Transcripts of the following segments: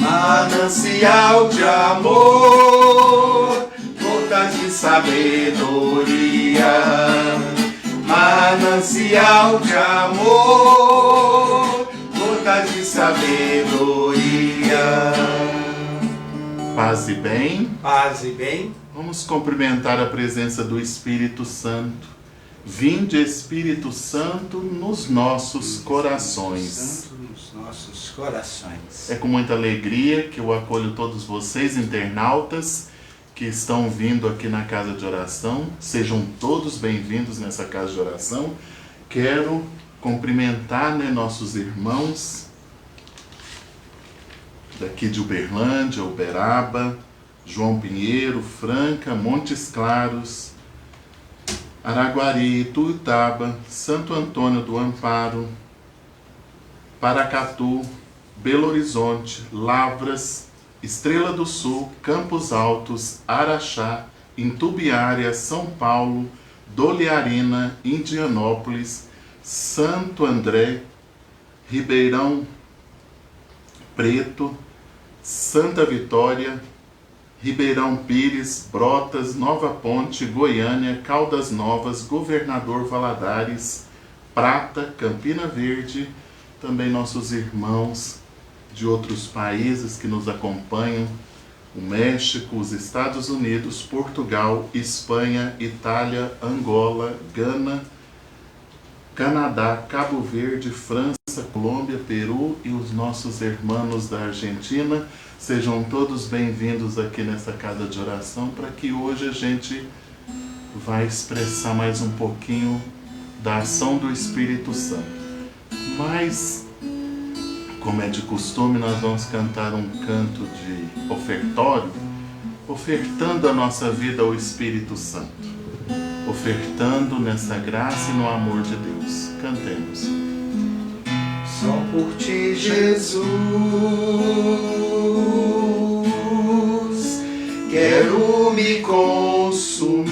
manancial de amor, gotas de sabedoria, manancial de amor, gotas de sabedoria. Paz e bem. Paz e bem. Vamos cumprimentar a presença do Espírito Santo. Vinde, Espírito Santo, nos nossos corações. Nos nossos corações. É com muita alegria que eu acolho todos vocês, internautas, que estão vindo aqui na casa de oração. Sejam todos bem-vindos nessa casa de oração. Quero cumprimentar, nossos irmãos daqui de Uberlândia, Uberaba, João Pinheiro, Franca, Montes Claros, Araguari, Tuiutaba, Santo Antônio do Amparo, Paracatu, Belo Horizonte, Lavras, Estrela do Sul, Campos Altos, Araxá, Intubiária, São Paulo, Doliarina, Indianópolis, Santo André, Ribeirão Preto, Santa Vitória, Ribeirão Pires, Brotas, Nova Ponte, Goiânia, Caldas Novas, Governador Valadares, Prata, Campina Verde, também nossos irmãos de outros países que nos acompanham, o México, os Estados Unidos, Portugal, Espanha, Itália, Angola, Gana, Canadá, Cabo Verde, França, Colômbia, Peru e os nossos irmãos da Argentina. Sejam todos bem-vindos aqui nessa casa de oração, para que hoje a gente vai expressar mais um pouquinho da ação do Espírito Santo. Mas, como é de costume, nós vamos cantar um canto de ofertório, ofertando a nossa vida ao Espírito Santo, ofertando nessa graça e no amor de Deus. Cantemos. Só por ti, Jesus, quero me consumir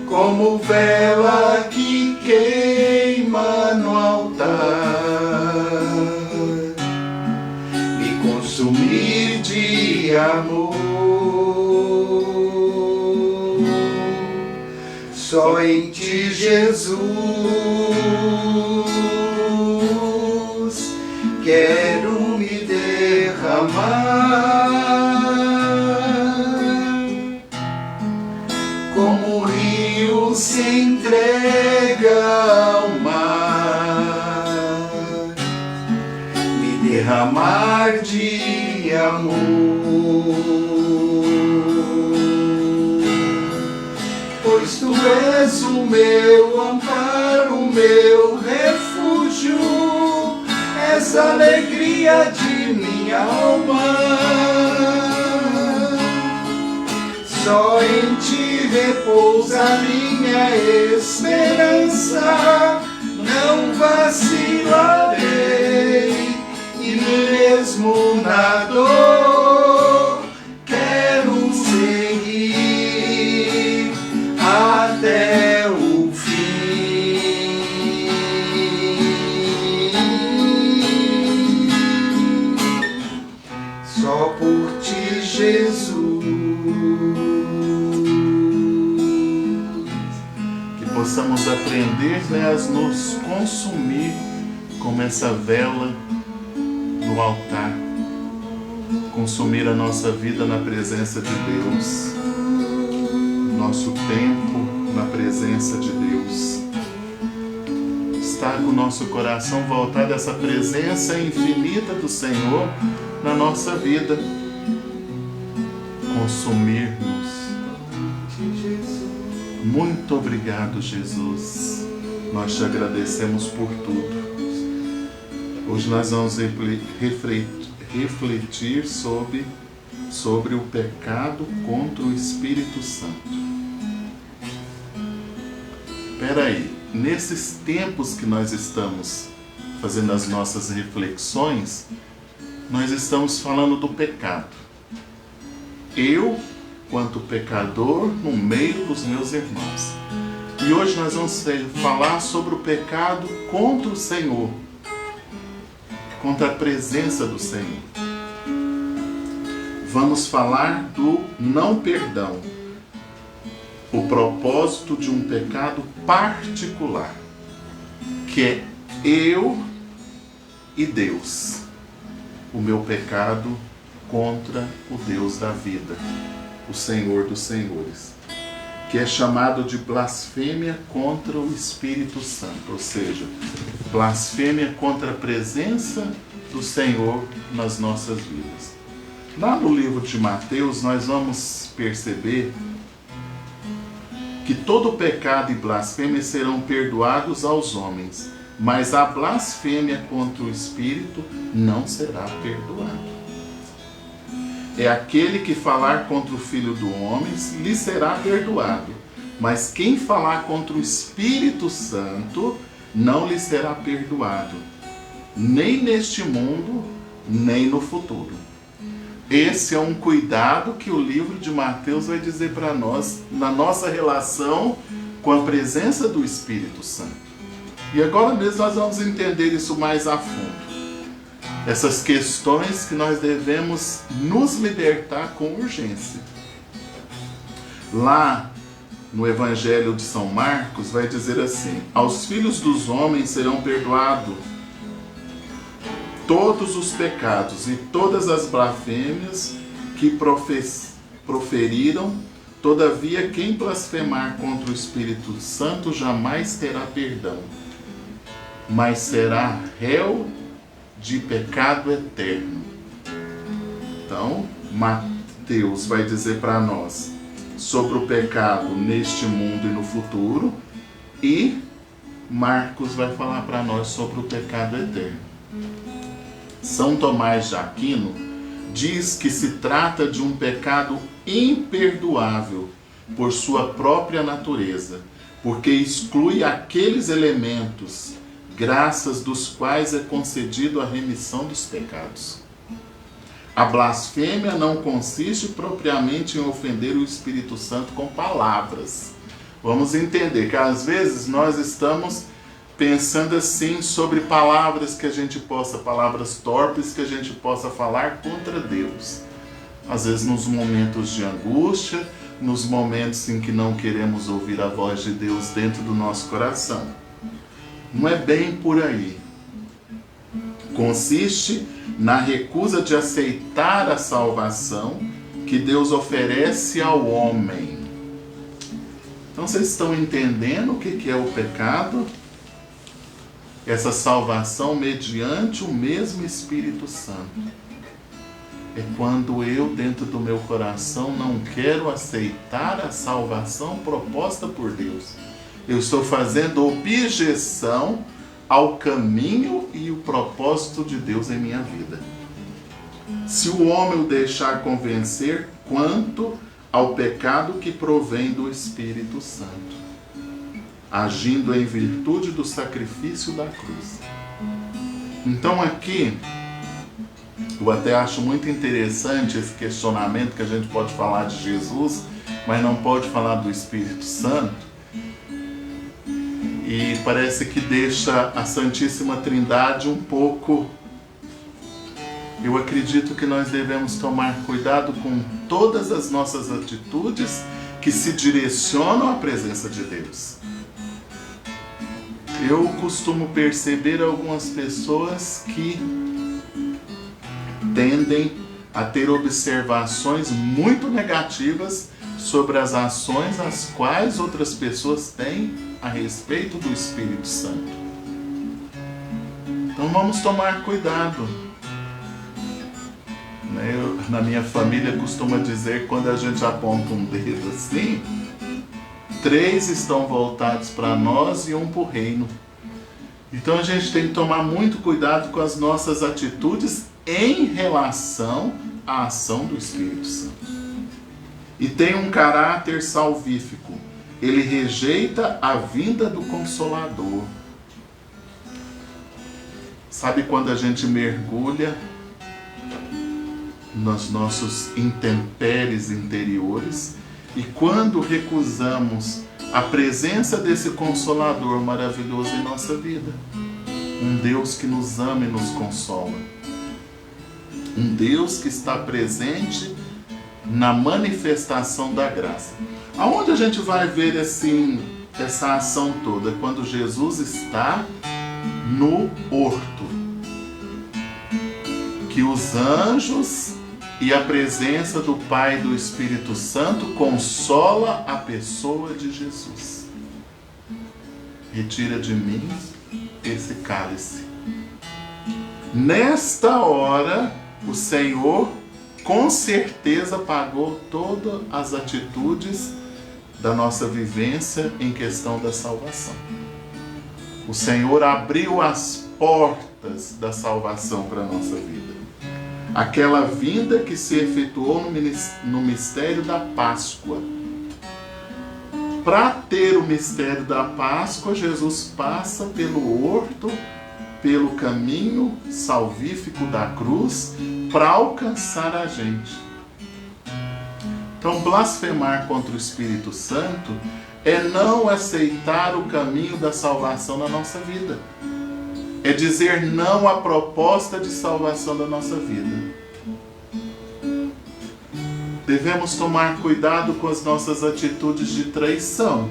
como vela que queima no altar, me consumir de amor. Só em ti, Jesus, quero me derramar, como um rio se entrega ao mar, me derramar de amor. Pois tu és o meu amparo, o meu refúgio, és a alegria de minha alma. Só em ti repousa minha esperança, não vacilarei, e mesmo na dor quero seguir até o fim. Só por ti, Jesus. Que possamos aprender, a nos consumir como essa vela no altar, consumir a nossa vida na presença de Deus, nosso tempo na presença de Deus, estar com o nosso coração voltado a essa presença infinita do Senhor na nossa vida, consumir-nos. Muito obrigado, Jesus, nós te agradecemos por tudo. Hoje nós vamos refletir sobre o pecado contra o Espírito Santo. Espera aí, nesses tempos que nós estamos fazendo as nossas reflexões, nós estamos falando do pecado. Eu, quanto pecador, no meio dos meus irmãos. E hoje nós vamos falar sobre o pecado contra o Senhor. contra a presença do Senhor. Vamos falar do não perdão, o propósito de um pecado particular, que é eu e Deus, o meu pecado contra o Deus da vida, o Senhor dos Senhores, que é chamado de blasfêmia contra o Espírito Santo, ou seja, blasfêmia contra a presença do Senhor nas nossas vidas. Lá no livro de Mateus, nós vamos perceber que todo pecado e blasfêmia serão perdoados aos homens, mas a blasfêmia contra o Espírito não será perdoada. É aquele que falar contra o Filho do Homem lhe será perdoado, mas quem falar contra o Espírito Santo não lhe será perdoado, nem neste mundo, nem no futuro. Esse é um cuidado que o livro de Mateus vai dizer para nós na nossa relação com a presença do Espírito Santo. E agora mesmo nós vamos entender isso mais a fundo. Essas questões que nós devemos nos libertar com urgência. Lá no Evangelho de São Marcos vai dizer assim: aos filhos dos homens serão perdoados todos os pecados e todas as blasfêmias que proferiram, todavia quem blasfemar contra o Espírito Santo jamais terá perdão, mas será réu de pecado eterno. Então, Mateus vai dizer para nós sobre o pecado neste mundo e no futuro, e Marcos vai falar para nós sobre o pecado eterno. São Tomás de Aquino diz que se trata de um pecado imperdoável por sua própria natureza, porque exclui aqueles elementos graças dos quais é concedido a remissão dos pecados. A blasfêmia não consiste propriamente em ofender o Espírito Santo com palavras. Vamos entender que às vezes nós estamos pensando assim sobre palavras que a gente possa, palavras torpes que a gente possa falar contra Deus. Às vezes nos momentos de angústia, nos momentos em que não queremos ouvir a voz de Deus dentro do nosso coração. Não é bem por aí. Consiste na recusa de aceitar a salvação que Deus oferece ao homem. Então vocês estão entendendo o que é o pecado? Essa salvação mediante o mesmo Espírito Santo. É quando eu, dentro do meu coração, não quero aceitar a salvação proposta por Deus. Eu estou fazendo objeção ao caminho e o propósito de Deus em minha vida. Se o homem o deixar convencer quanto ao pecado que provém do Espírito Santo, agindo em virtude do sacrifício da cruz. Então aqui, eu até acho muito interessante esse questionamento que a gente pode falar de Jesus, mas não pode falar do Espírito Santo. E parece que deixa a Santíssima Trindade um pouco... Eu acredito que nós devemos tomar cuidado com todas as nossas atitudes que se direcionam à presença de Deus. Eu costumo perceber algumas pessoas que tendem a ter observações muito negativas sobre as ações as quais outras pessoas têm a respeito do Espírito Santo. Então vamos tomar cuidado. Na minha família costuma dizer que quando a gente aponta um dedo assim, 3 estão voltados para nós e 1 para o reino. Então a gente tem que tomar muito cuidado com as nossas atitudes em relação à ação do Espírito Santo. E tem um caráter salvífico. Ele rejeita a vinda do Consolador. Sabe quando a gente mergulha nos nossos intempéries interiores e quando recusamos a presença desse Consolador maravilhoso em nossa vida? um Deus que nos ama e nos consola, um Deus que está presente na manifestação da graça. Aonde a gente vai ver essa ação toda? Quando Jesus está no horto, que os anjos e a presença do Pai e do Espírito Santo consola a pessoa de Jesus. Retira de mim esse cálice. Nesta hora, o Senhor com certeza pagou todas as atitudes da nossa vivência em questão da salvação. O Senhor abriu as portas da salvação para a nossa vida. Aquela vinda que se efetuou no mistério da Páscoa. Para ter o mistério da Páscoa, Jesus passa pelo horto, pelo caminho salvífico da cruz, para alcançar a gente. Então, blasfemar contra o Espírito Santo é não aceitar o caminho da salvação na nossa vida. É dizer não à proposta de salvação da nossa vida. Devemos tomar cuidado com as nossas atitudes de traição.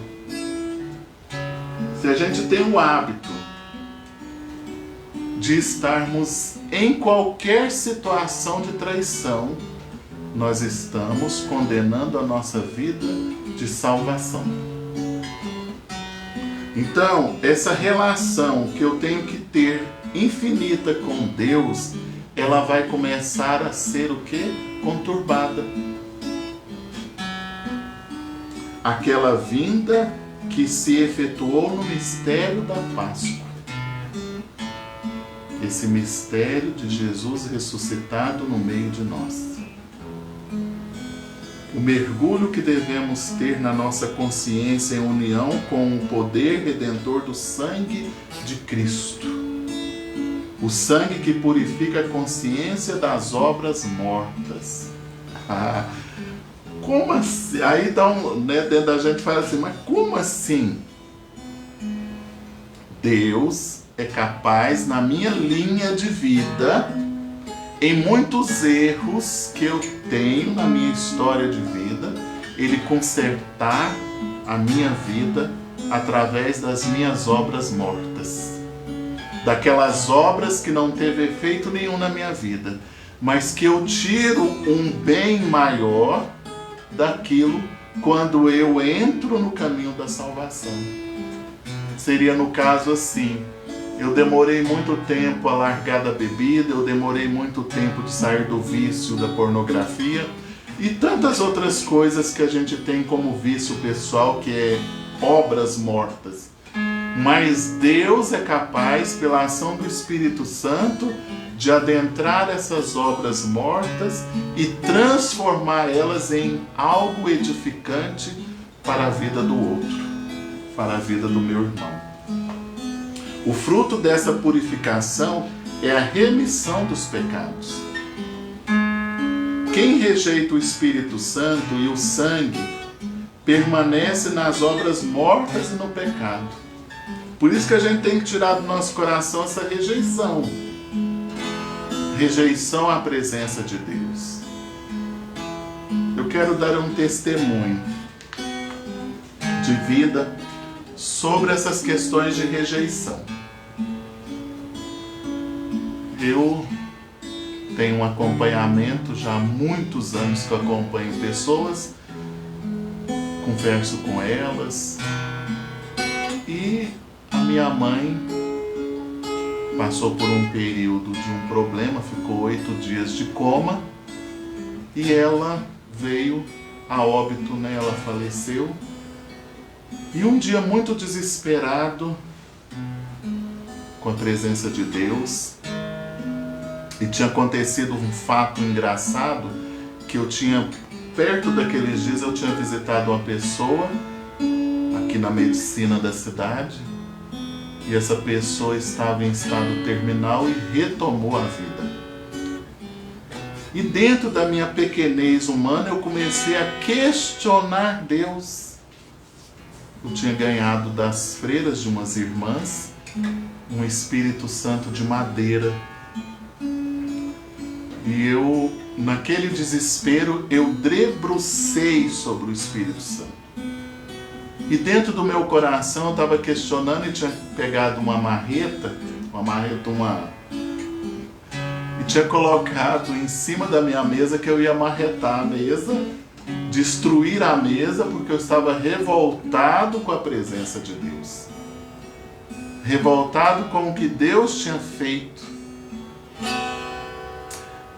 Se a gente tem o hábito de estarmos em qualquer situação de traição, nós estamos condenando a nossa vida de salvação. Então, essa relação que eu tenho que ter infinita com Deus, ela vai começar a ser o quê? Conturbada. Aquela vinda que se efetuou no mistério da Páscoa. Esse mistério de Jesus ressuscitado no meio de nós. O mergulho que devemos ter na nossa consciência em união com o poder redentor do sangue de Cristo. O sangue que purifica a consciência das obras mortas. Como assim? Aí dá dentro da gente fala assim, mas como assim? Deus é capaz, na minha linha de vida, em muitos erros que eu tenho na minha história de vida, Ele consertar a minha vida através das minhas obras mortas. Daquelas obras que não teve efeito nenhum na minha vida, mas que eu tiro um bem maior daquilo quando eu entro no caminho da salvação. Seria no caso assim: eu demorei muito tempo a largar da bebida, eu demorei muito tempo de sair do vício da pornografia e tantas outras coisas que a gente tem como vício pessoal, que é obras mortas. Mas Deus é capaz, pela ação do Espírito Santo, de adentrar essas obras mortas e transformar elas em algo edificante para a vida do outro, para a vida do meu irmão. O fruto dessa purificação é a remissão dos pecados. Quem rejeita o Espírito Santo e o sangue permanece nas obras mortas e no pecado. Por isso que a gente tem que tirar do nosso coração essa rejeição. Rejeição à presença de Deus. Eu quero dar um testemunho de vida sobre essas questões de rejeição. Eu tenho um acompanhamento, já há muitos anos que eu acompanho pessoas, converso com elas, e a minha mãe passou por um período de um problema, ficou 8 dias de coma, e ela veio a óbito, ela faleceu. E um dia muito desesperado, com a presença de Deus, e tinha acontecido um fato engraçado, que eu tinha, perto daqueles dias, eu tinha visitado uma pessoa, aqui na medicina da cidade, e essa pessoa estava em estado terminal e retomou a vida. E dentro da minha pequenez humana, eu comecei a questionar Deus. Eu tinha ganhado das freiras de umas irmãs um Espírito Santo de madeira. E eu, naquele desespero, eu debrucei sobre o Espírito Santo. E dentro do meu coração eu estava questionando e tinha pegado uma marreta, e tinha colocado em cima da minha mesa que eu ia marretar a mesa, destruir a mesa, porque eu estava revoltado com a presença de Deus. Revoltado com o que Deus tinha feito.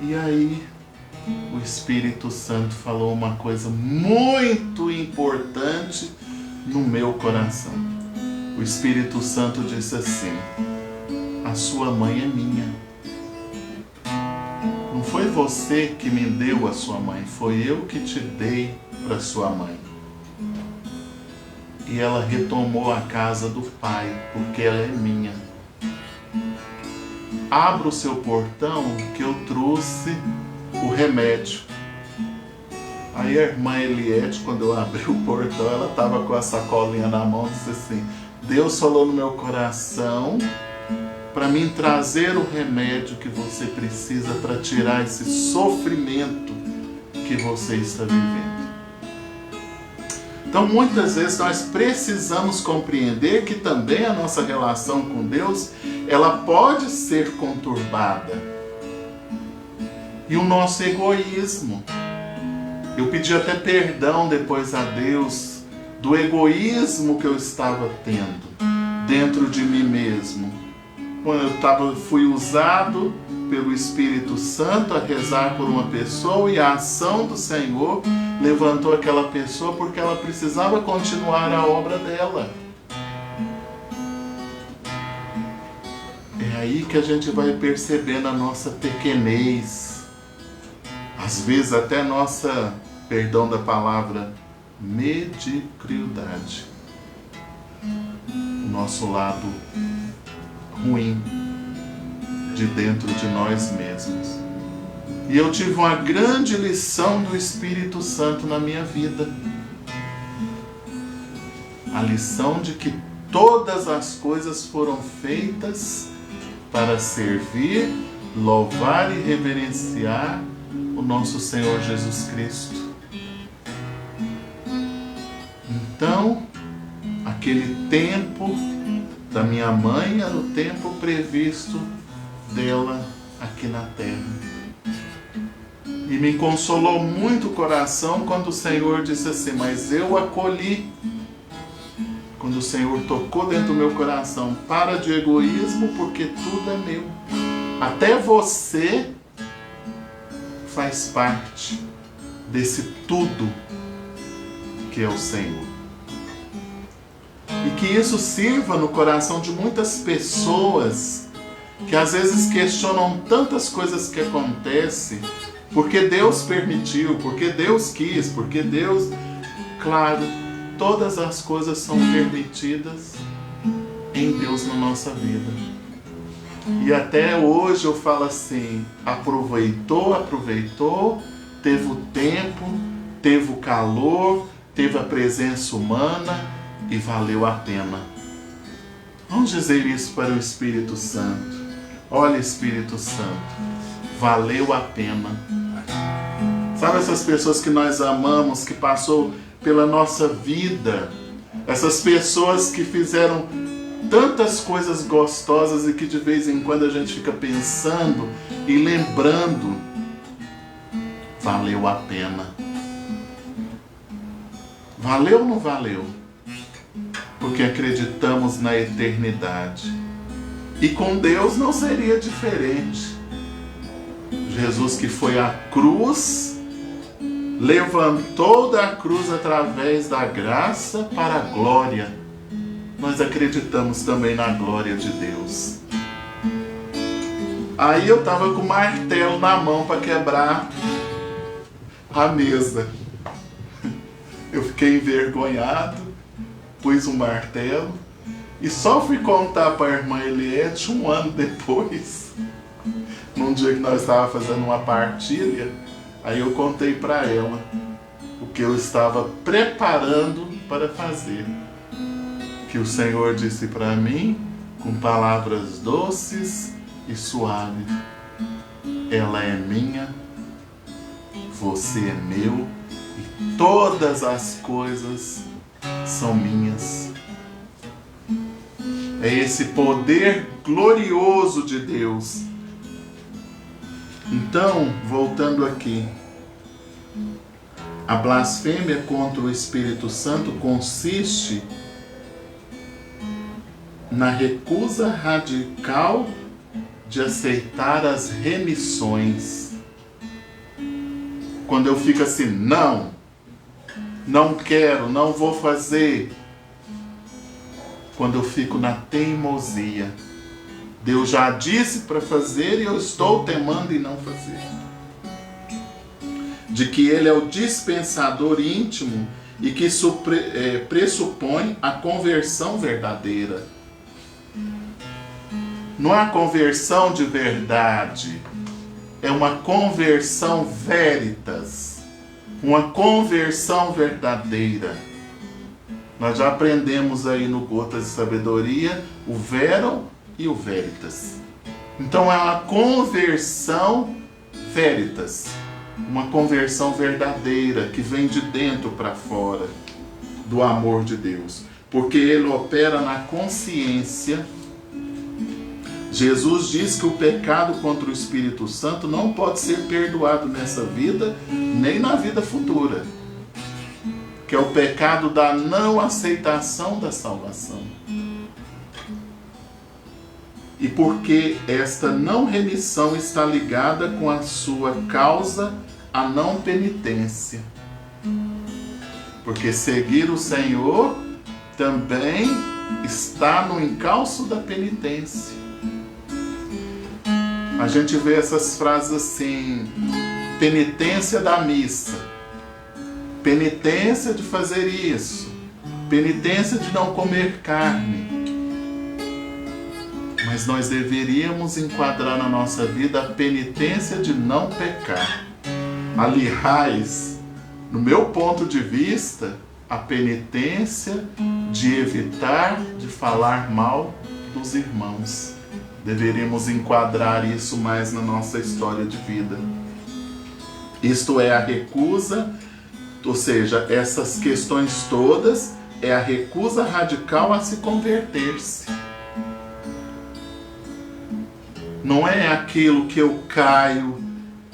E aí o Espírito Santo falou uma coisa muito importante no meu coração. O Espírito Santo disse assim: a sua mãe é minha. Não foi você que me deu a sua mãe, foi eu que te dei para sua mãe. E ela retomou a casa do pai, porque ela é minha. Abra o seu portão que eu trouxe o remédio. Aí a irmã Eliette, quando eu abri o portão, ela estava com a sacolinha na mão e disse assim: Deus falou no meu coração para mim trazer o remédio que você precisa para tirar esse sofrimento que você está vivendo. Então muitas vezes nós precisamos compreender que também a nossa relação com Deus, ela pode ser conturbada. E o nosso egoísmo. Eu pedi até perdão depois a Deus do egoísmo que eu estava tendo dentro de mim mesmo. Quando eu fui usado pelo Espírito Santo a rezar por uma pessoa e a ação do Senhor levantou aquela pessoa porque ela precisava continuar a obra dela. É aí que a gente vai percebendo a nossa pequenez, às vezes até a nossa, perdão da palavra, mediocridade, o nosso lado ruim de dentro de nós mesmos. E eu tive uma grande lição do Espírito Santo na minha vida. A lição de que todas as coisas foram feitas para servir, louvar e reverenciar o nosso Senhor Jesus Cristo. Então, aquele tempo da minha mãe era o tempo previsto dela aqui na terra. E me consolou muito o coração quando o Senhor disse assim: mas eu acolhi. Quando o Senhor tocou dentro do meu coração: para de egoísmo, porque tudo é meu. Até você faz parte desse tudo que é o Senhor. E que isso sirva no coração de muitas pessoas que às vezes questionam tantas coisas que acontecem, porque Deus permitiu, porque Deus quis, porque Deus... Claro, todas as coisas são permitidas em Deus na nossa vida. E até hoje eu falo assim: aproveitou, teve o tempo, teve o calor, teve a presença humana e valeu a pena. Vamos dizer isso para o Espírito Santo. Olha, Espírito Santo, valeu a pena. Sabe essas pessoas que nós amamos, que passou pela nossa vida, essas pessoas que fizeram tantas coisas gostosas e que de vez em quando a gente fica pensando e lembrando, valeu a pena. Valeu ou não valeu? Porque acreditamos na eternidade. E com Deus não seria diferente. Jesus, que foi à cruz, levantou da cruz através da graça para a glória. Nós acreditamos também na glória de Deus. Aí eu estava com o martelo na mão para quebrar a mesa. Eu fiquei envergonhado, pus um martelo e só fui contar para a irmã Eliette 1 ano depois, num dia que nós estávamos fazendo uma partilha. Aí eu contei para ela o que eu estava preparando para fazer. Que o Senhor disse para mim: com palavras doces e suaves. Ela é minha, você é meu e todas as coisas são minhas. É esse poder glorioso de Deus. Então, voltando aqui, a blasfêmia contra o Espírito Santo consiste na recusa radical de aceitar as remissões. Quando eu fico assim, não quero, não vou fazer. Quando eu fico na teimosia. Deus já disse para fazer e eu estou teimando em não fazer. De que Ele é o dispensador íntimo e que pressupõe a conversão verdadeira. Não é conversão de verdade, é uma conversão veritas, uma conversão verdadeira. Nós já aprendemos aí no Gotas de Sabedoria o verum e o veritas. Então é uma conversão veritas, uma conversão verdadeira que vem de dentro para fora do amor de Deus, porque Ele opera na consciência. Jesus diz que o pecado contra o Espírito Santo não pode ser perdoado nessa vida, nem na vida futura. Que é o pecado da não aceitação da salvação. E porque esta não remissão está ligada com a sua causa, a não penitência. Porque seguir o Senhor também está no encalço da penitência. A gente vê essas frases assim, penitência da missa, penitência de fazer isso, penitência de não comer carne. Mas nós deveríamos enquadrar na nossa vida a penitência de não pecar. Aliás, no meu ponto de vista, a penitência de evitar de falar mal dos irmãos. Deveríamos enquadrar isso mais na nossa história de vida. Isto é a recusa, ou seja, essas questões todas é a recusa radical a se converter-se. Não é aquilo que eu caio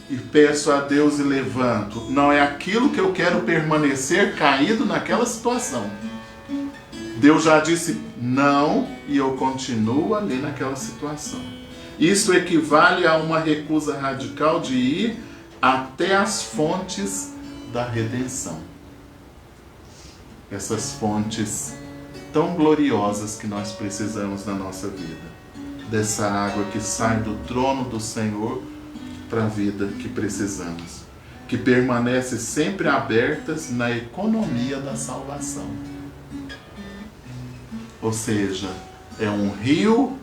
e peço a Deus e levanto. Não é aquilo que eu quero permanecer caído naquela situação. Deus já disse não e eu continuo ali naquela situação. Isso equivale a uma recusa radical de ir até as fontes da redenção. Essas fontes tão gloriosas que nós precisamos na nossa vida. Dessa água que sai do trono do Senhor para a vida que precisamos. Que permanece sempre abertas na economia da salvação. Ou seja, é um rio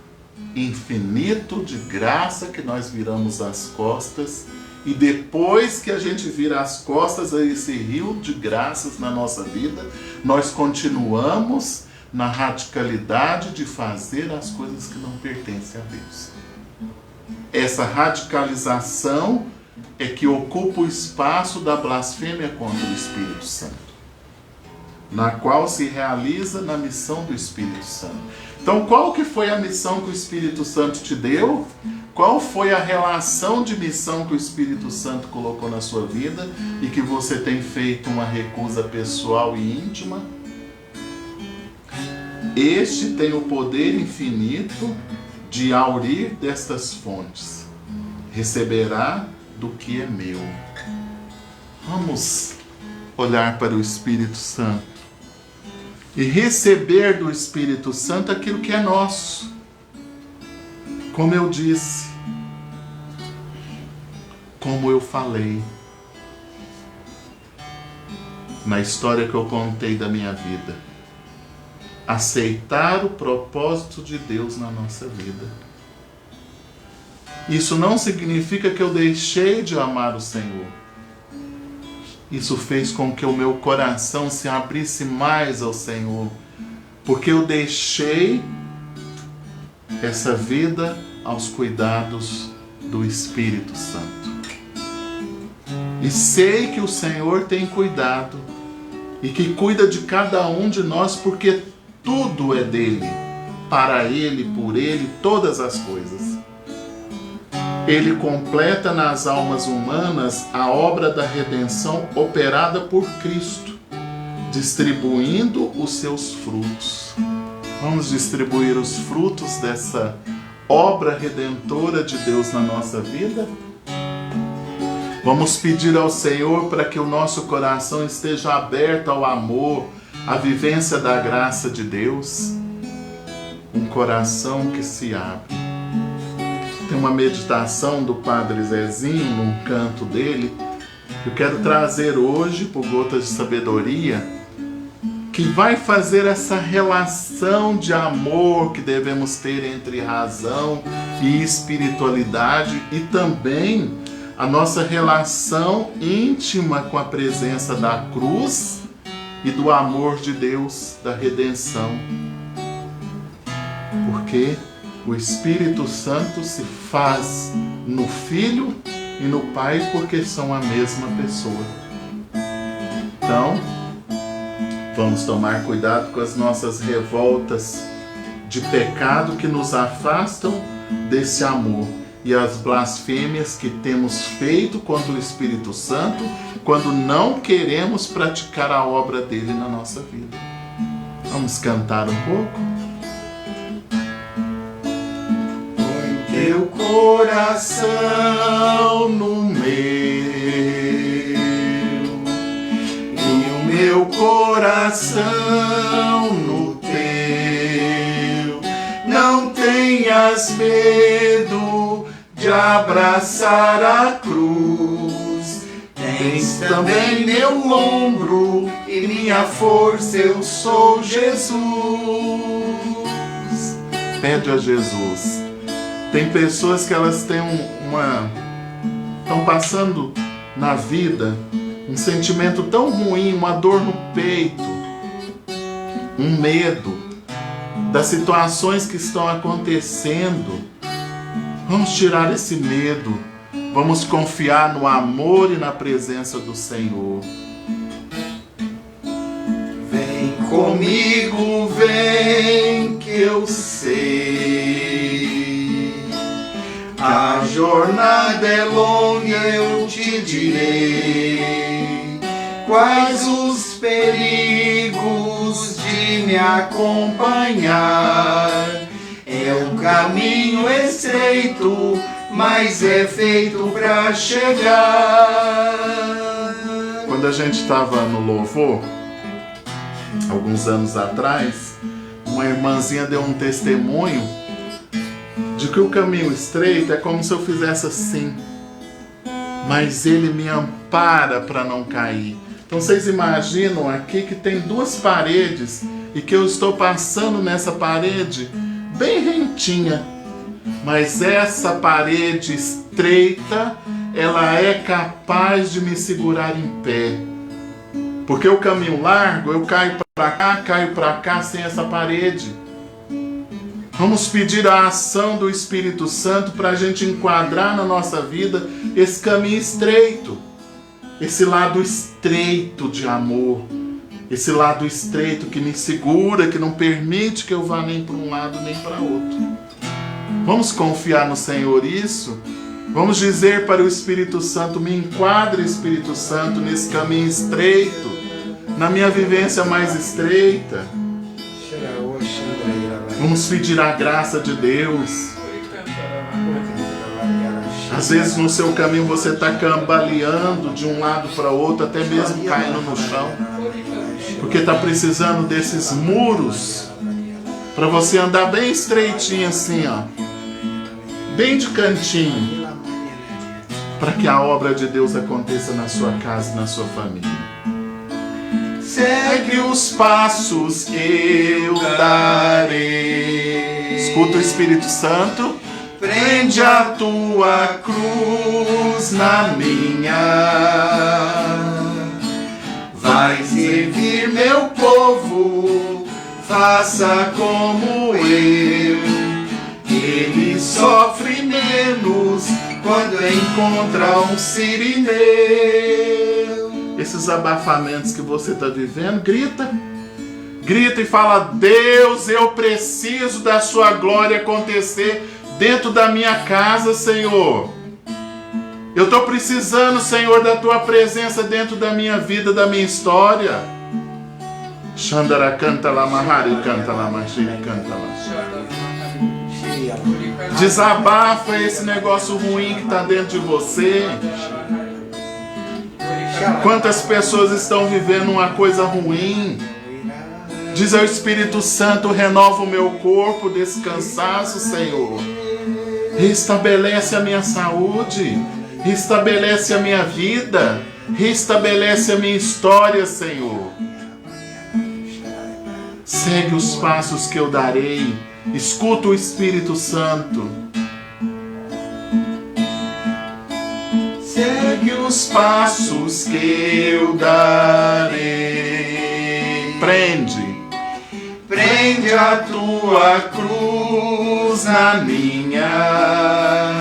infinito de graça que nós viramos as costas e depois que a gente vira as costas a esse rio de graças na nossa vida, nós continuamos na radicalidade de fazer as coisas que não pertencem a Deus. Essa radicalização é que ocupa o espaço da blasfêmia contra o Espírito Santo, na qual se realiza na missão do Espírito Santo. Então, qual que foi a missão que o Espírito Santo te deu? Qual foi a relação de missão que o Espírito Santo colocou na sua vida e que você tem feito uma recusa pessoal e íntima? Este tem o poder infinito de aurir destas fontes. Receberá do que é meu. Vamos olhar para o Espírito Santo e receber do Espírito Santo aquilo que é nosso. Como eu disse, como eu falei, na história que eu contei da minha vida, aceitar o propósito de Deus na nossa vida. Isso não significa que eu deixei de amar o Senhor. Isso fez com que o meu coração se abrisse mais ao Senhor, porque eu deixei essa vida aos cuidados do Espírito Santo. E sei que o Senhor tem cuidado e que cuida de cada um de nós, porque tudo é dele, para ele, por ele, todas as coisas. Ele completa nas almas humanas a obra da redenção operada por Cristo, distribuindo os seus frutos. Vamos distribuir os frutos dessa obra redentora de Deus na nossa vida? Vamos pedir ao Senhor para que o nosso coração esteja aberto ao amor, à vivência da graça de Deus. Um coração que se abre. Tem uma meditação do Padre Zezinho, num canto dele, que eu quero trazer hoje, por Gotas de Sabedoria, que vai fazer essa relação de amor que devemos ter entre razão e espiritualidade, e também a nossa relação íntima com a presença da cruz e do amor de Deus, da redenção. Porque o Espírito Santo se faz no Filho e no Pai, porque são a mesma pessoa. Então, vamos tomar cuidado com as nossas revoltas de pecado que nos afastam desse amor, e as blasfêmias que temos feito contra o Espírito Santo quando não queremos praticar a obra dele na nossa vida. Vamos cantar um pouco? Põe teu coração no meu e o meu coração no teu. Não tenhas medo de abraçar a cruz. Tens também meu ombro e minha força, eu sou Jesus. Pede a Jesus. Tem pessoas que elas têm estão passando na vida um sentimento tão ruim, uma dor no peito, um medo das situações que estão acontecendo. Vamos tirar esse medo, vamos confiar no amor e na presença do Senhor. Vem comigo, vem, que eu sei. A jornada é longa, eu te direi quais os perigos de me acompanhar. É um caminho estreito, mas é feito para chegar. Quando a gente estava no louvor, alguns anos atrás, uma irmãzinha deu um testemunho de que o caminho estreito é como se eu fizesse assim, mas ele me ampara para não cair. Então vocês imaginam aqui que tem duas paredes e que eu estou passando nessa parede bem rentinha, mas essa parede estreita, ela é capaz de me segurar em pé, porque o caminho largo, eu caio para cá sem essa parede. Vamos pedir a ação do Espírito Santo para a gente enquadrar na nossa vida esse caminho estreito, esse lado estreito de amor, esse lado estreito que me segura, que não permite que eu vá nem para um lado nem para outro. Vamos confiar no Senhor isso? Vamos dizer para o Espírito Santo: me enquadre, Espírito Santo, nesse caminho estreito, na minha vivência mais estreita. Vamos pedir a graça de Deus. Às vezes no seu caminho você está cambaleando de um lado para o outro, até mesmo caindo no chão, porque está precisando desses muros para você andar bem estreitinho assim, ó, bem de cantinho, para que a obra de Deus aconteça na sua casa e na sua família. Segue os passos que eu darei. Escuta o Espírito Santo. Prende a tua cruz na minha. Vai servir meu povo, faça como eu, sofre menos quando encontra um sirineu. Esses abafamentos que você está vivendo, grita. Grita e fala: Deus, eu preciso da sua glória acontecer dentro da minha casa, Senhor. Eu estou precisando, Senhor, da tua presença dentro da minha vida, da minha história. Xandara canta lá, Mahari canta lá, Machiri canta lá. Desabafa esse negócio ruim que está dentro de você. Quantas pessoas estão vivendo uma coisa ruim? Diz ao Espírito Santo: renova o meu corpo desse cansaço, Senhor. Restabelece a minha saúde. Restabelece a minha vida. Restabelece a minha história, Senhor. Segue os passos que eu darei. Escuta o Espírito Santo. Segue os passos que eu darei. Prende a tua cruz na minha.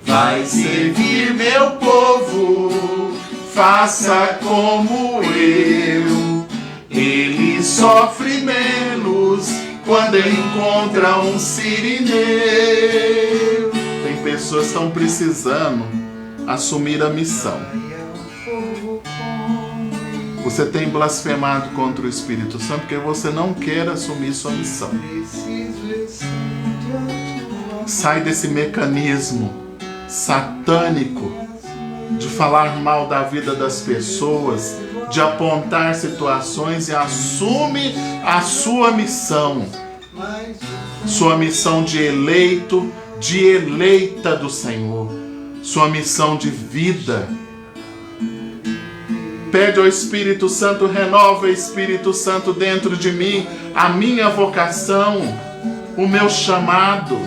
Vai servir meu povo, faça como eu. Ele sofre menos quando encontra um sirineu. Tem pessoas que estão precisando assumir a missão. Você tem blasfemado contra o Espírito Santo porque você não quer assumir sua missão. Sai desse mecanismo satânico de falar mal da vida das pessoas, de apontar situações, e assume a sua missão. Sua missão de eleito, de eleita do Senhor. Sua missão de vida. Pede ao Espírito Santo: renova, Espírito Santo, dentro de mim a minha vocação, o meu chamado.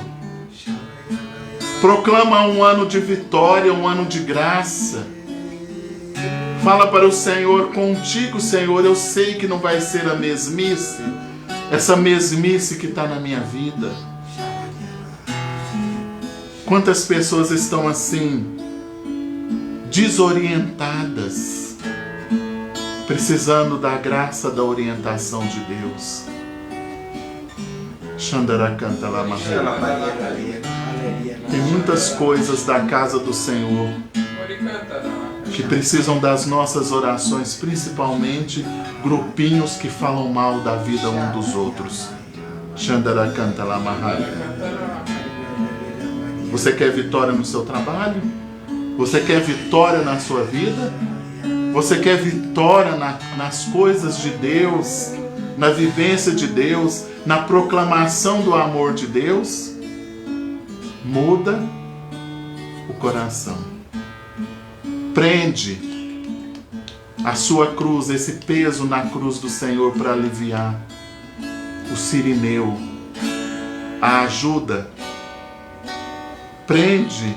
Proclama um ano de vitória, um ano de graça. Fala para o Senhor: contigo, Senhor, eu sei que não vai ser a mesmice, essa mesmice que está na minha vida. Quantas pessoas estão assim, desorientadas, precisando da graça, da orientação de Deus. Xandara canta lá, tem muitas coisas da casa do Senhor que precisam das nossas orações, principalmente grupinhos que falam mal da vida um dos outros. Xandara canta lá, Mahari. Você quer vitória no seu trabalho? Você quer vitória na sua vida? Você quer vitória nas coisas de Deus, na vivência de Deus, na proclamação do amor de Deus? Muda o coração. Prende a sua cruz, esse peso na cruz do Senhor, para aliviar o sirineu, a ajuda. Prende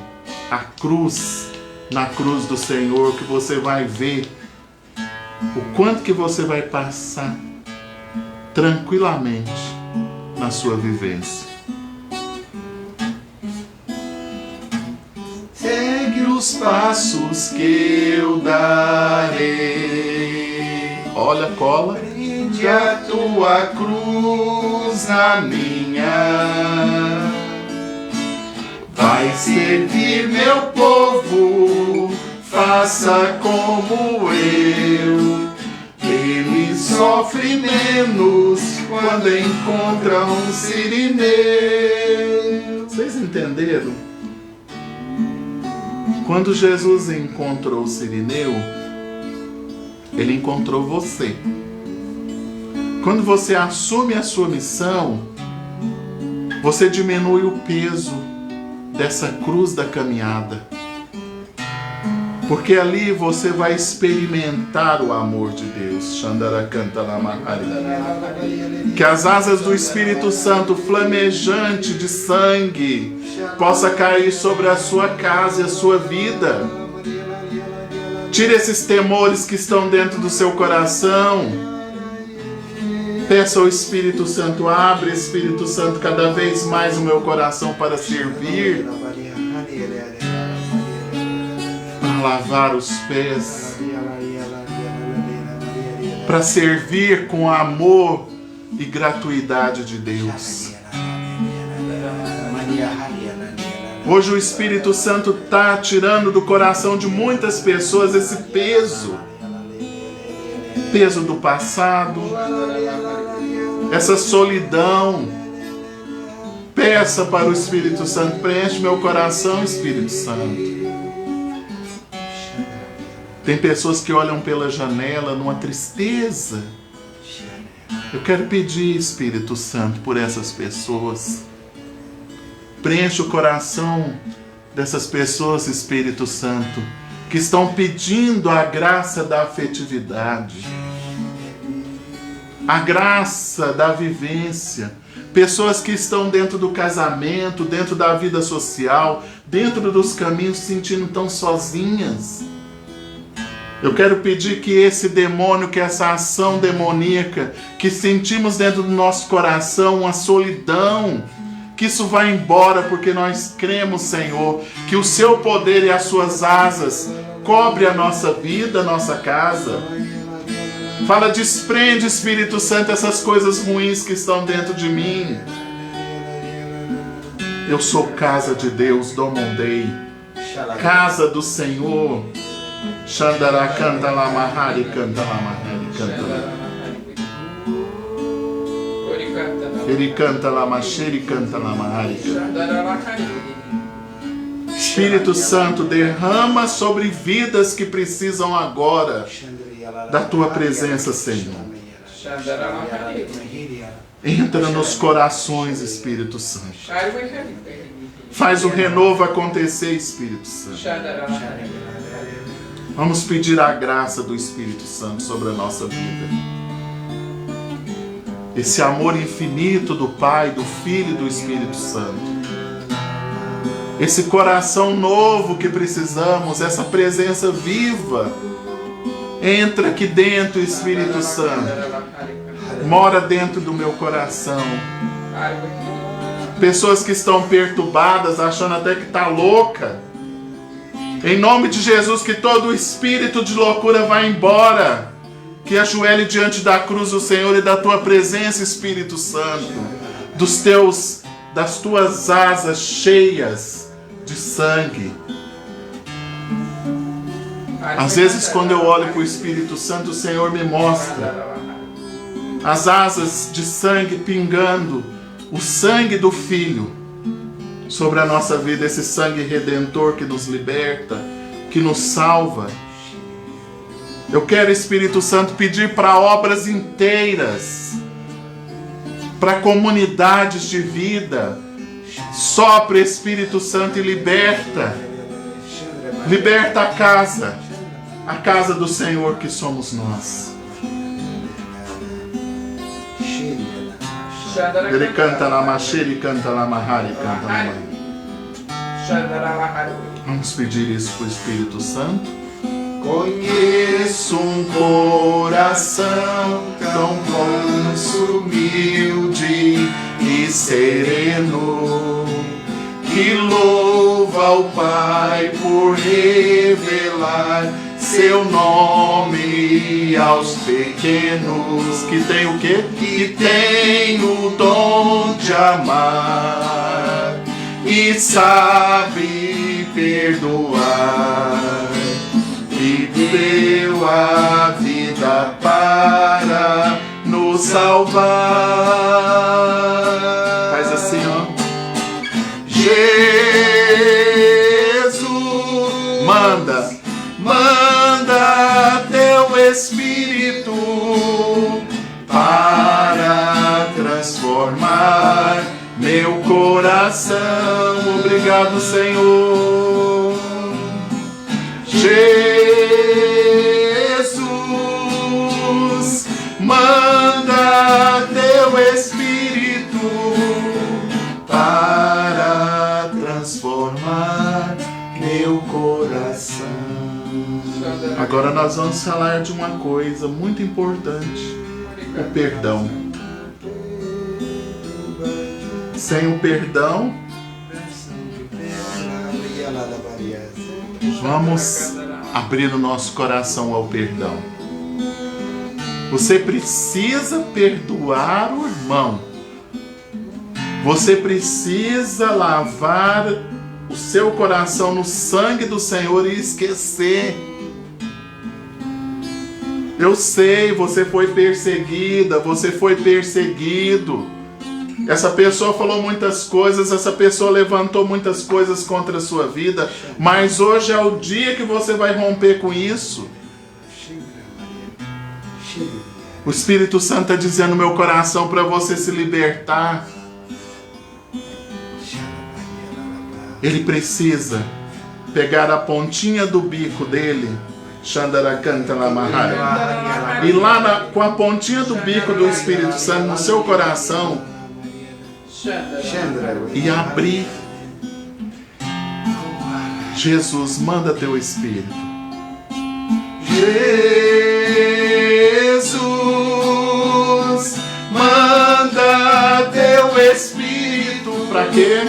a cruz na cruz do Senhor, que você vai ver o quanto que você vai passar tranquilamente na sua vivência. Segue os passos que eu darei. Olha, cola. Prende a tua cruz na minha. Vai servir meu povo, faça como eu. Ele sofre menos quando encontra um sirineu. Vocês entenderam? Quando Jesus encontrou o sirineu, ele encontrou você. Quando você assume a sua missão, você diminui o peso dessa cruz da caminhada. Porque ali você vai experimentar o amor de Deus. Xandara canta lá, Mahari. Que as asas do Espírito Santo, flamejante de sangue, possa cair sobre a sua casa e a sua vida. Tire esses temores que estão dentro do seu coração. Peço ao Espírito Santo, abre, Espírito Santo, cada vez mais o meu coração para servir, para lavar os pés, para servir com amor e gratuidade de Deus. Hoje o Espírito Santo está tirando do coração de muitas pessoas esse peso do passado, essa solidão. Peça para o Espírito Santo, preenche meu coração, Espírito Santo. Tem pessoas que olham pela janela numa tristeza. Eu quero pedir, Espírito Santo, por essas pessoas. Preenche o coração dessas pessoas, Espírito Santo, que estão pedindo a graça da afetividade, a graça da vivência. Pessoas que estão dentro do casamento, dentro da vida social, dentro dos caminhos, se sentindo tão sozinhas. Eu quero pedir que esse demônio, que essa ação demoníaca que sentimos dentro do nosso coração, uma solidão, que isso vá embora, porque nós cremos, Senhor, que o seu poder e as suas asas cobre a nossa vida, a nossa casa. Fala, desprende, Espírito Santo, essas coisas ruins que estão dentro de mim. Eu sou casa de Deus, Domondei, casa do Senhor. Xandará, canta lá, mahari, canta lá, mahari, canta lá. Ele canta lá, macheri, canta lá, mahari. Espírito Santo, derrama sobre vidas que precisam agora da tua presença, Senhor. Entra nos corações, Espírito Santo. Faz o renovo acontecer, Espírito Santo. Vamos pedir a graça do Espírito Santo sobre a nossa vida. Esse amor infinito do Pai, do Filho e do Espírito Santo. Esse coração novo que precisamos, essa presença viva. Entra aqui dentro, Espírito Santo. Mora dentro do meu coração. Pessoas que estão perturbadas, achando até que está louca. Em nome de Jesus, que todo espírito de loucura vá embora. Que ajoelhe diante da cruz do Senhor e da tua presença, Espírito Santo. Das tuas asas cheias de sangue. Às vezes, quando eu olho para o Espírito Santo, o Senhor me mostra as asas de sangue pingando, o sangue do Filho sobre a nossa vida, esse sangue redentor que nos liberta, que nos salva. Eu quero, Espírito Santo, pedir para obras inteiras, para comunidades de vida. Sopra, Espírito Santo, e liberta. Liberta a casa do Senhor que somos nós. Ele canta lá, macheri, canta lá, mahari, canta lá. Vamos pedir isso para o Espírito Santo. Conheço um coração tão manso, humilde e sereno, que louva o Pai por revelar seu nome aos pequenos. Que tem o quê? Que tem o dom de amar e sabe perdoar. E deu a vida para nos salvar. Faz assim, ó. Jesus, manda teu Espírito para transformar meu coração. Obrigado, Senhor. Jesus, manda teu Espírito para transformar meu coração. Agora nós vamos falar de uma coisa muito importante: o perdão. Sem o perdão, vamos abrir o nosso coração ao perdão. Você precisa perdoar o irmão. Você precisa lavar o seu coração no sangue do Senhor e esquecer. Eu sei, você foi perseguida, você foi perseguido. Essa pessoa falou muitas coisas, essa pessoa levantou muitas coisas contra a sua vida, mas hoje é o dia que você vai romper com isso. O Espírito Santo está dizendo no meu coração para você se libertar. Ele precisa pegar a pontinha do bico dele, e lá com a pontinha do bico do Espírito Santo no seu coração e abrir. Jesus, manda teu Espírito. Jesus, manda teu Espírito. Para quê?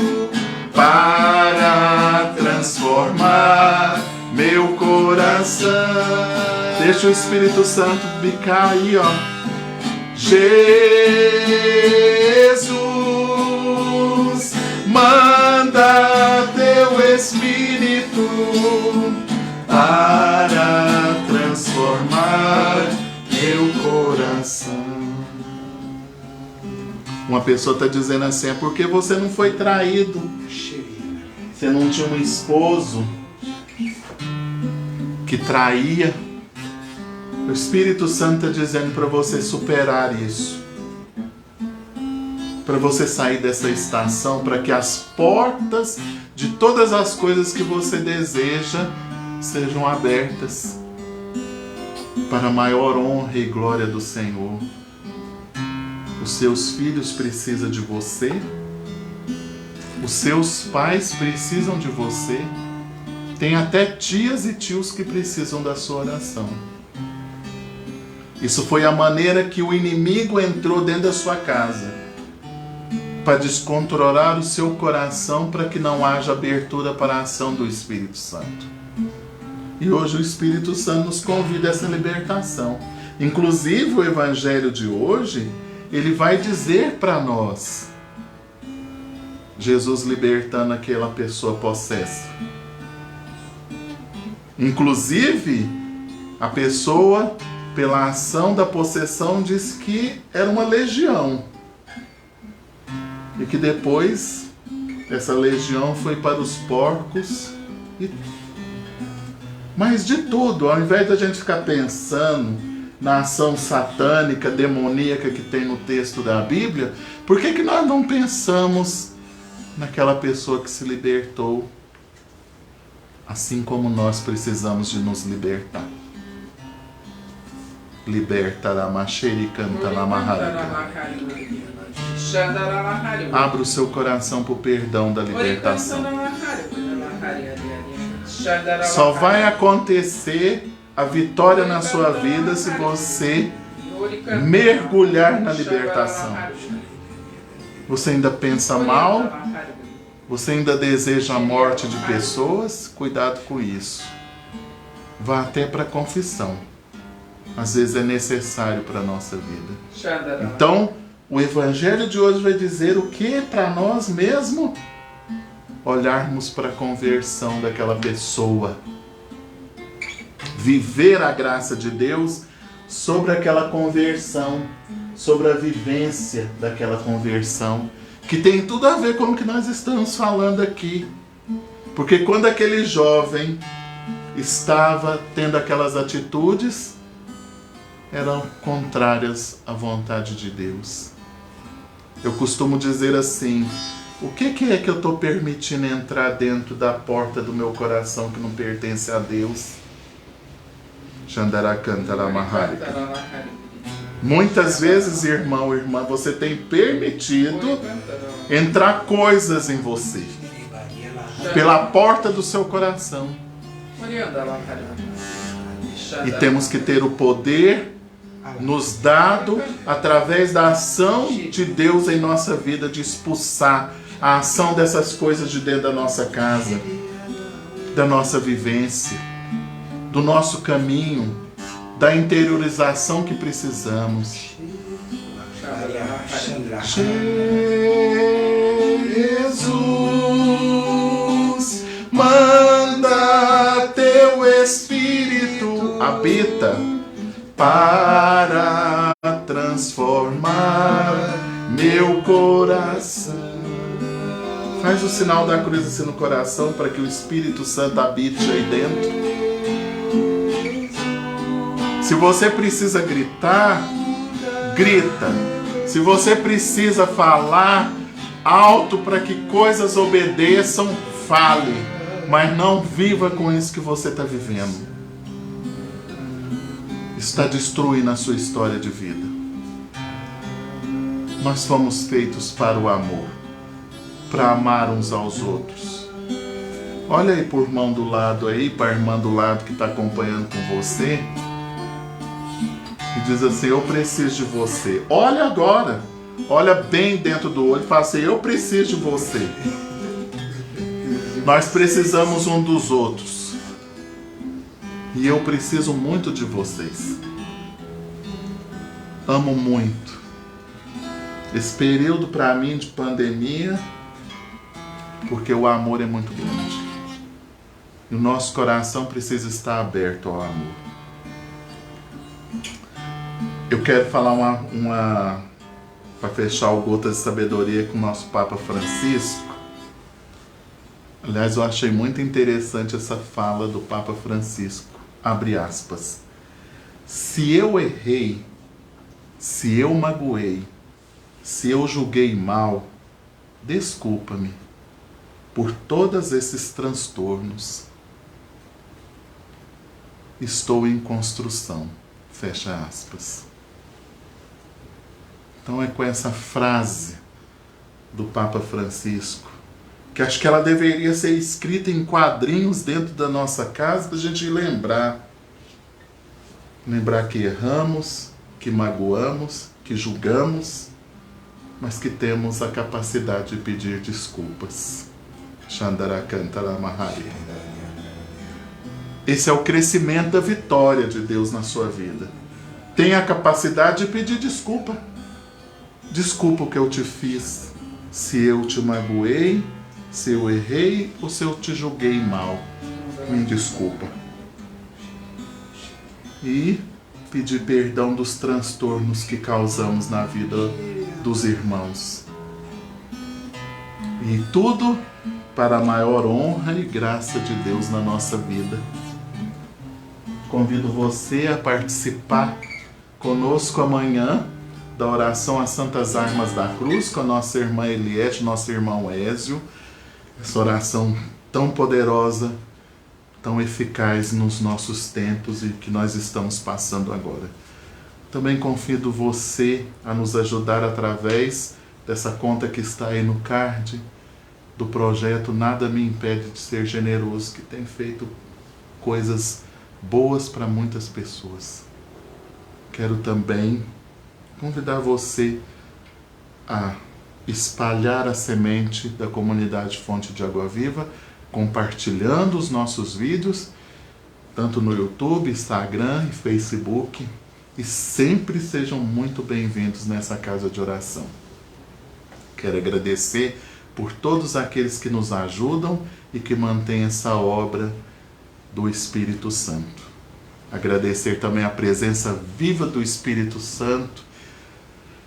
Para transformar meu coração. Deixa o Espírito Santo bicar aí, ó. Jesus, manda teu Espírito para transformar meu coração. Uma pessoa está dizendo assim, é porque você não foi traído. Você não tinha um esposo que traía. O Espírito Santo está dizendo para você superar isso. Para você sair dessa estação, para que as portas de todas as coisas que você deseja sejam abertas para a maior honra e glória do Senhor. Os seus filhos precisam de você. Os seus pais precisam de você. Tem até tias e tios que precisam da sua oração. Isso foi a maneira que o inimigo entrou dentro da sua casa, para descontrolar o seu coração, para que não haja abertura para a ação do Espírito Santo. E hoje o Espírito Santo nos convida a essa libertação. Inclusive o Evangelho de hoje, ele vai dizer para nós, Jesus libertando aquela pessoa possessa. Inclusive, a pessoa, pela ação da possessão, disse que era uma legião. E que depois, essa legião foi para os porcos. Mas de tudo, ao invés da gente ficar pensando na ação satânica, demoníaca que tem no texto da Bíblia, por que nós não pensamos naquela pessoa que se libertou, assim como nós precisamos de nos libertar? Liberta la macheri canta la maharika. Abra o seu coração para o perdão da libertação. Só vai acontecer a vitória na sua vida se você mergulhar na libertação. Você ainda pensa mal? Você ainda deseja a morte de pessoas? Cuidado com isso. Vá até para a confissão. Às vezes é necessário para a nossa vida. Então, o Evangelho de hoje vai dizer o que para nós mesmo? Olharmos para a conversão daquela pessoa. Viver a graça de Deus sobre aquela conversão, sobre a vivência daquela conversão, que tem tudo a ver com o que nós estamos falando aqui. Porque quando aquele jovem estava tendo aquelas atitudes, eram contrárias à vontade de Deus. Eu costumo dizer assim, o que é que eu estou permitindo entrar dentro da porta do meu coração que não pertence a Deus? Muitas vezes, irmão, irmã, você tem permitido entrar coisas em você pela porta do seu coração. E temos que ter o poder, nos dado através da ação de Deus em nossa vida, de expulsar a ação dessas coisas de dentro da nossa casa, da nossa vivência, do nosso caminho, da interiorização que precisamos. Jesus, manda teu Espírito, habita para transformar meu coração. Faz o sinal da cruz assim no coração para que o Espírito Santo habite aí dentro. Se você precisa gritar, grita. Se você precisa falar alto para que coisas obedeçam, fale. Mas não viva com isso que você está vivendo. Está destruindo a sua história de vida. Nós fomos feitos para o amor, para amar uns aos outros. Olha aí para o irmão do lado aí, para a irmã do lado que está acompanhando com você, e diz assim: eu preciso de você. Olha agora, olha bem dentro do olho e fala assim: eu preciso de você. Nós precisamos um dos outros. E eu preciso muito de vocês. Amo muito. Esse período para mim de pandemia, porque o amor é muito grande. E o nosso coração precisa estar aberto ao amor. Eu quero falar para fechar o Gotas de Sabedoria com o nosso Papa Francisco. Aliás, eu achei muito interessante essa fala do Papa Francisco. Abre aspas. Se eu errei, se eu magoei, se eu julguei mal, desculpa-me por todos esses transtornos. Estou em construção. Fecha aspas. Então é com essa frase do Papa Francisco, que acho que ela deveria ser escrita em quadrinhos dentro da nossa casa, para a gente lembrar. Lembrar que erramos, que magoamos, que julgamos, mas que temos a capacidade de pedir desculpas. Shandarakantara-mahari. Esse é o crescimento da vitória de Deus na sua vida. Tenha a capacidade de pedir desculpa. Desculpa o que eu te fiz. Se eu te magoei, se eu errei ou se eu te julguei mal. Me desculpa. E pedir perdão dos transtornos que causamos na vida dos irmãos. E tudo para a maior honra e graça de Deus na nossa vida. Convido você a participar conosco amanhã da oração às Santas Armas da Cruz com a nossa irmã Eliette, nosso irmão Ézio. Essa oração tão poderosa, tão eficaz nos nossos tempos e que nós estamos passando agora. Também convido você a nos ajudar através dessa conta que está aí no card do projeto Nada Me Impede de Ser Generoso, que tem feito coisas boas para muitas pessoas. Quero também convidar você a espalhar a semente da comunidade Fonte de Água Viva, compartilhando os nossos vídeos, tanto no YouTube, Instagram e Facebook, e sempre sejam muito bem-vindos nessa casa de oração. Quero agradecer por todos aqueles que nos ajudam e que mantêm essa obra do Espírito Santo. Agradecer também a presença viva do Espírito Santo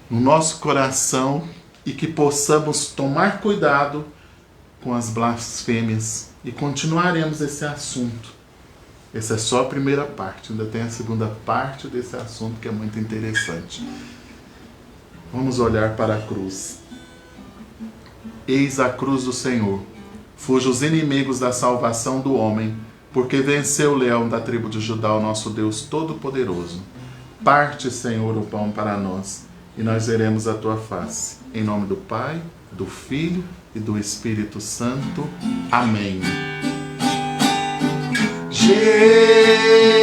no nosso coração e que possamos tomar cuidado com as blasfêmias e continuaremos esse assunto. Essa é só a primeira parte, ainda tem a segunda parte desse assunto que é muito interessante. Vamos olhar para a cruz. Eis a cruz do Senhor, fuja os inimigos da salvação do homem, porque venceu o leão da tribo de Judá, o nosso Deus Todo-Poderoso. Parte, Senhor, o pão para nós, e nós veremos a tua face. Em nome do Pai, do Filho e do Espírito Santo. Amém. Jesus.